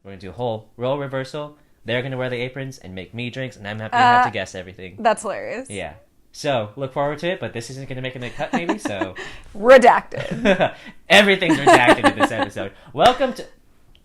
We're going to do a whole role reversal. They're going to wear the aprons and make me drinks, and I'm going to have to guess everything. That's hilarious. Yeah. So, look forward to it, but this isn't going to make a cut, maybe, so... Redacted. Everything's redacted in this episode. Welcome to...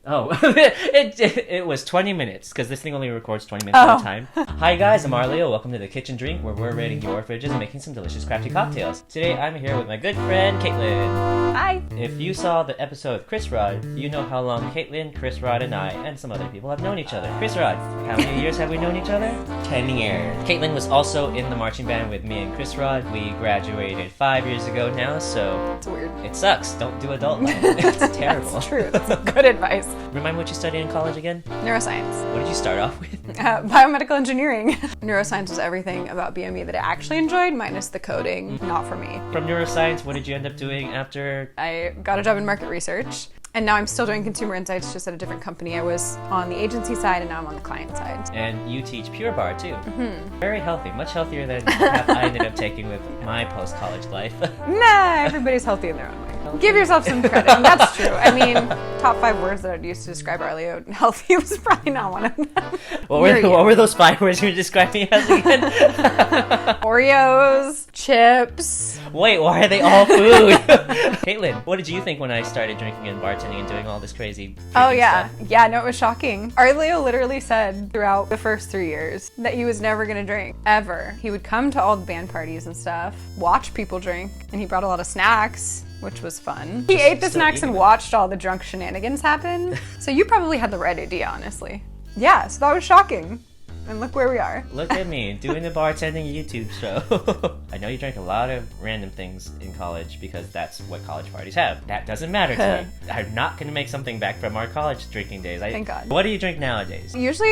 Oh, it was 20 minutes, because this thing only records 20 minutes at a time. Hi guys, I'm Arleo. Welcome to the Kitchen Drink, where we're raiding your fridges and making some delicious crafty cocktails. Today, I'm here with my good friend, Caitlin. Hi. If you saw the episode of Chris Rod, you know how long Caitlin, Chris Rod, and I, and some other people have known each other. Chris Rod, how many years have we known each other? 10 years. Caitlin was also in the marching band with me and Chris Rod. We graduated 5 years ago now, so... It's weird. It sucks. Don't do adult life. It's terrible. That's true. That's good advice. Remind me what you studied in college again? Neuroscience. What did you start off with? Biomedical engineering. Neuroscience was everything about BME that I actually enjoyed, minus the coding. Not for me. From neuroscience, what did you end up doing after? I got a job in market research, and now I'm still doing consumer insights, just at a different company. I was on the agency side, and now I'm on the client side. And you teach Pure Bar, too. Mm-hmm. Very healthy. Much healthier than the path I ended up taking with my post-college life. Nah, everybody's healthy in their own way. Give yourself some credit. That's true. I mean, top 5 words that I'd use to describe Arleo healthy was probably not one of them. What were those 5 words you were describing as again? Oreos, chips. Wait, why are they all food? Caitlin, what did you think when I started drinking and bartending and doing all this crazy stuff? Yeah, no, it was shocking. Arleo literally said throughout the first 3 years that he was never gonna drink, ever. He would come to all the band parties and stuff, watch people drink, and he brought a lot of snacks, which was fun. He ate the snacks and watched all the drunk shenanigans happen. So you probably had the right idea, honestly. Yeah, so that was shocking. And look where we are. Look at me, doing the bartending YouTube show. I know you drank a lot of random things in college because that's what college parties have. That doesn't matter to me. I'm not going to make something back from our college drinking days. Thank God. What do you drink nowadays? Usually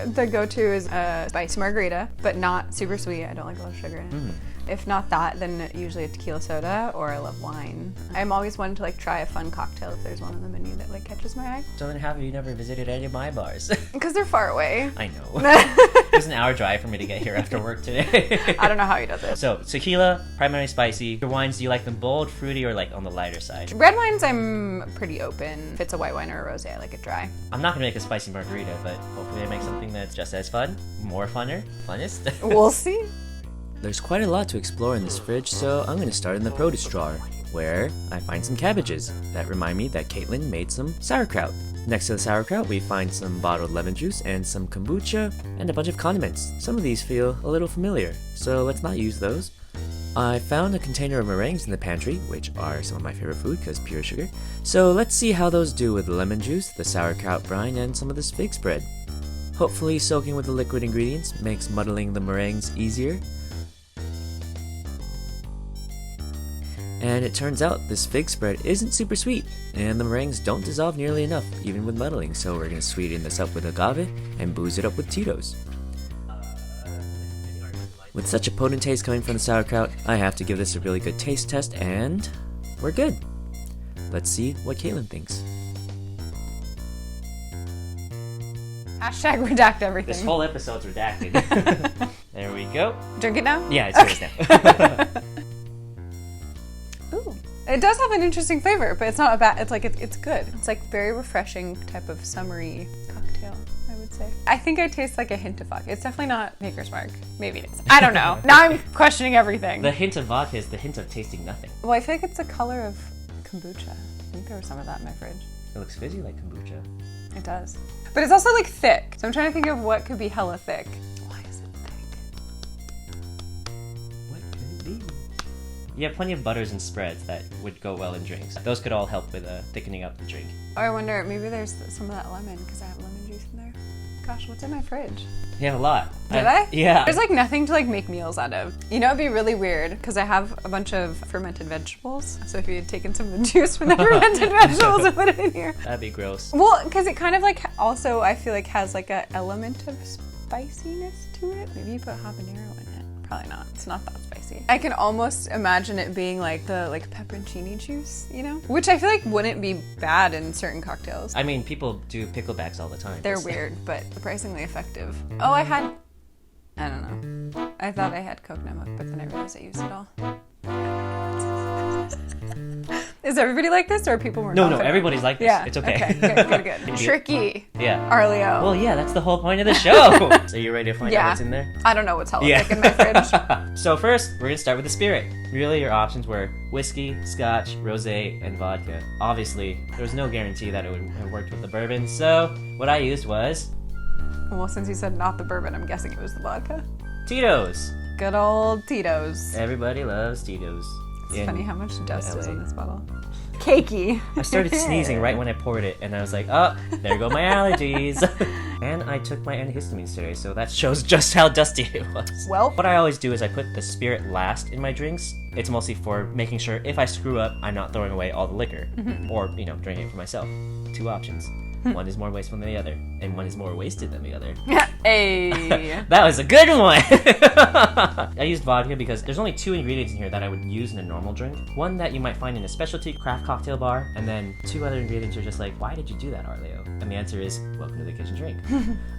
the go-to is a spicy margarita, but not super sweet. I don't like a lot of sugar in it. If not that, then usually a tequila soda, or I love wine. I'm always wanting to like try a fun cocktail if there's one on the menu that like catches my eye. So then how have you never visited any of my bars? Because they're far away. I know. It was an hour drive for me to get here after work today. I don't know how he does it. So tequila, primarily spicy. Your wines, do you like them bold, fruity, or like on the lighter side? Red wines, I'm pretty open. If it's a white wine or a rosé, I like it dry. I'm not gonna make a spicy margarita, but hopefully I make something that's just as fun, more funnest. We'll see. There's quite a lot to explore in this fridge, so I'm going to start in the produce drawer, where I find some cabbages that remind me that Caitlin made some sauerkraut. Next to the sauerkraut, we find some bottled lemon juice and some kombucha and a bunch of condiments. Some of these feel a little familiar, so let's not use those. I found a container of meringues in the pantry, which are some of my favorite food because pure sugar. So let's see how those do with the lemon juice, the sauerkraut brine, and some of this fig spread. Hopefully soaking with the liquid ingredients makes muddling the meringues easier. And it turns out this fig spread isn't super sweet, and the meringues don't dissolve nearly enough, even with muddling, so we're going to sweeten this up with agave and booze it up with Tito's. With such a potent taste coming from the sauerkraut, I have to give this a really good taste test, and we're good. Let's see what Caitlin thinks. Hashtag redact everything. This whole episode's redacted. There we go. Drink it now? Yeah, it's yours now. Ooh. It does have an interesting flavor, but it's not a bad, it's like, it's good. It's like very refreshing type of summery cocktail, I would say. I think I taste like a hint of vodka. It's definitely not Maker's Mark. Maybe it is. I don't know. Now I'm questioning everything. The hint of vodka is the hint of tasting nothing. Well, I feel like it's the color of kombucha. I think there was some of that in my fridge. It looks fizzy like kombucha. It does. But it's also like thick. So I'm trying to think of what could be hella thick. Why is it thick? What could it be? You have plenty of butters and spreads that would go well in drinks. Those could all help with thickening up the drink. Oh, I wonder, maybe there's some of that lemon because I have lemon juice in there. Gosh, what's in my fridge? You have a lot. Did I? Yeah. There's like nothing to like make meals out of. You know, it'd be really weird because I have a bunch of fermented vegetables. So if you had taken some of the juice from the fermented vegetables and put it in here. That'd be gross. Well, because it kind of like also I feel like has like an element of spiciness to it. Maybe you put habanero in it. Probably not. It's not that spicy. I can almost imagine it being like the pepperoncini juice, you know? Which I feel like wouldn't be bad in certain cocktails. I mean, people do picklebacks all the time. They're weird, but surprisingly effective. Oh, I don't know. I thought I had coconut milk, but then I realized I used it all. Is everybody like this, or are people more No, confident? everybody's like this. Yeah. It's okay. Good. Tricky. Yeah. Arleo. Well, yeah, that's the whole point of the show. So you ready to find out what's in there? I don't know what's hella thick in my fridge. So first, we're gonna start with the spirit. Really, your options were whiskey, scotch, rosé, and vodka. Obviously, there was no guarantee that it would have worked with the bourbon, so what I used was Well, since you said not the bourbon, I'm guessing it was the vodka. Tito's. Good old Tito's. Everybody loves Tito's. It's funny how much dust is LA. in this bottle. Cakey. I started sneezing right when I poured it, and I was like, oh, there go my allergies. And I took my antihistamines today, so that shows just how dusty it was. Well. What I always do is I put the spirit last in my drinks. It's mostly for making sure if I screw up, I'm not throwing away all the liquor. Or, drinking it for myself. 2 options. One is more wasteful than the other, and one is more wasted than the other. Hey. That was a good one! I used vodka because there's only 2 ingredients in here that I would use in a normal drink. One that you might find in a specialty craft cocktail bar, and then 2 other ingredients you're just like, why did you do that, Arleo? And the answer is, welcome to the kitchen drink.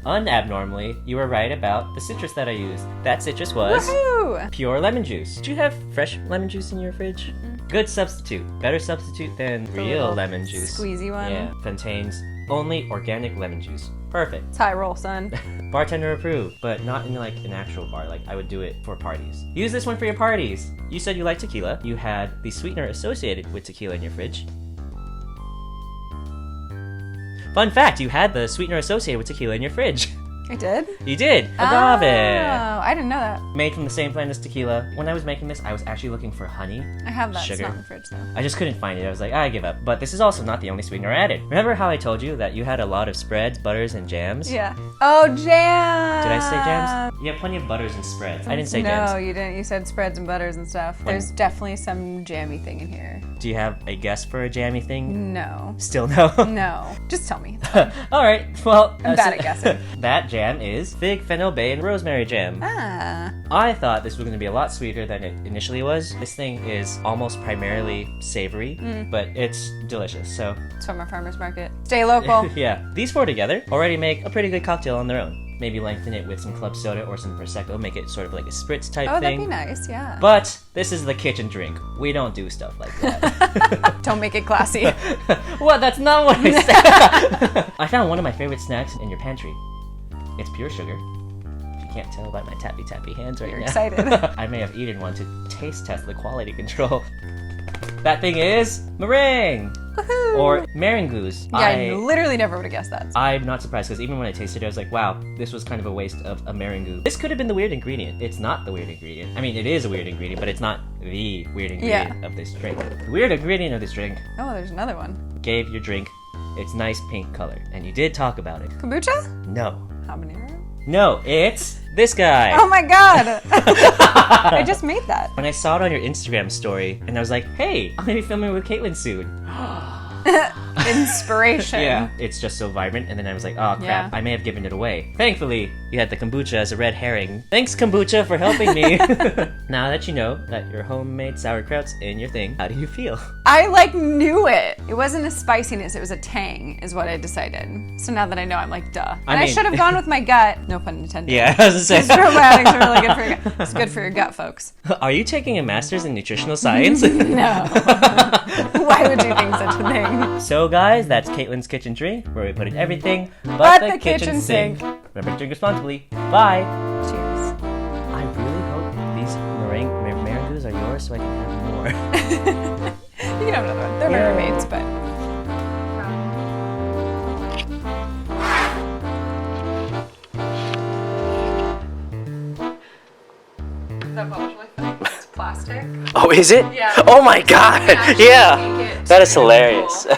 Unabnormally, you were right about the citrus that I used. That citrus was Woohoo! pure lemon juice. Do you have fresh lemon juice in your fridge? Good substitute. Better substitute than The real little lemon juice. squeezy one. Yeah, contains only organic lemon juice. Perfect. It's high roll, son. Bartender approved, but not in like an actual bar. Like I would do it for parties. Use this one for your parties. You said you like tequila. You had the sweetener associated with tequila in your fridge. Fun fact, you had the sweetener associated with tequila in your fridge. I did? You did. Oh, Agave. I didn't know that. Made from the same plant as tequila. When I was making this, I was actually looking for honey. I have that. Sugar. It's not in the fridge, though. I just couldn't find it. I was like, I give up. But this is also not the only sweetener added. Remember how I told you that you had a lot of spreads, butters, and jams? Yeah. Oh, jam! Did I say jams? You have plenty of butters and spreads. I didn't say jams. No, you didn't. You said spreads and butters and stuff. There's definitely some jammy thing in here. Do you have a guess for a jammy thing? No. Still no? No. Just tell me. All right. Well, I'm bad at guessing. That jam is fig, fennel, bay, and rosemary jam. Ah. I thought this was going to be a lot sweeter than it initially was. This thing is almost primarily savory, but it's delicious. So, It's from our farmer's market. Stay local. yeah, these 4 together already make a pretty good cocktail on their own. Maybe lengthen it with some club soda or some prosecco, make it sort of like a spritz type Oh, thing. that'd be nice, yeah. But this is the kitchen drink. We don't do stuff like that. Don't make it classy. What? That's not what I said. I found one of my favorite snacks in your pantry. It's pure sugar. If you can't tell by my tappy hands right You're now. excited. I may have eaten one to taste test the quality control. That thing is meringue Woohoo! or meringues. Yeah, I literally never would have guessed that. I'm not surprised because even when I tasted it, I was like, wow, this was kind of a waste of a meringue. This could have been the weird ingredient. It's not the weird ingredient. I mean, it is a weird ingredient, but it's not the weird ingredient of this drink. The weird ingredient of this drink Oh, there's another one. gave your drink its nice pink color. And you did talk about it. Kombucha? No. Habanero? No, it's this guy. Oh my god! I just made that. When I saw it on your Instagram story, and I was like, hey, I'm gonna be filming with Caitlin soon. Inspiration. Yeah, it's just so vibrant. And then I was like, oh crap, Yeah. I may have given it away. Thankfully, you had the kombucha as a red herring. Thanks, kombucha, for helping me. Now that you know that your homemade sauerkraut's in your thing, how do you feel? I knew it. It wasn't a spiciness, it was a tang, is what I decided. So now that I know, I'm like, duh. And I mean- should have gone with my gut. No pun intended. Yeah, I was gonna say. Probiotics are really good for your gut. It's good for your gut, folks. Are you taking a master's in nutritional science? No. Why would you think such a thing? So guys, that's Caitlin's kitchen drink, where we put in everything But the kitchen sink. Remember to drink responsibly. Bye. Cheers. I really hope these meringues are yours so I can have more. You can have another one. They're my Yeah. roommates, but. That bottle's really funny because it's plastic. Oh, is it? Yeah. Oh my god! Actually Yeah! make it That is really hilarious. cool.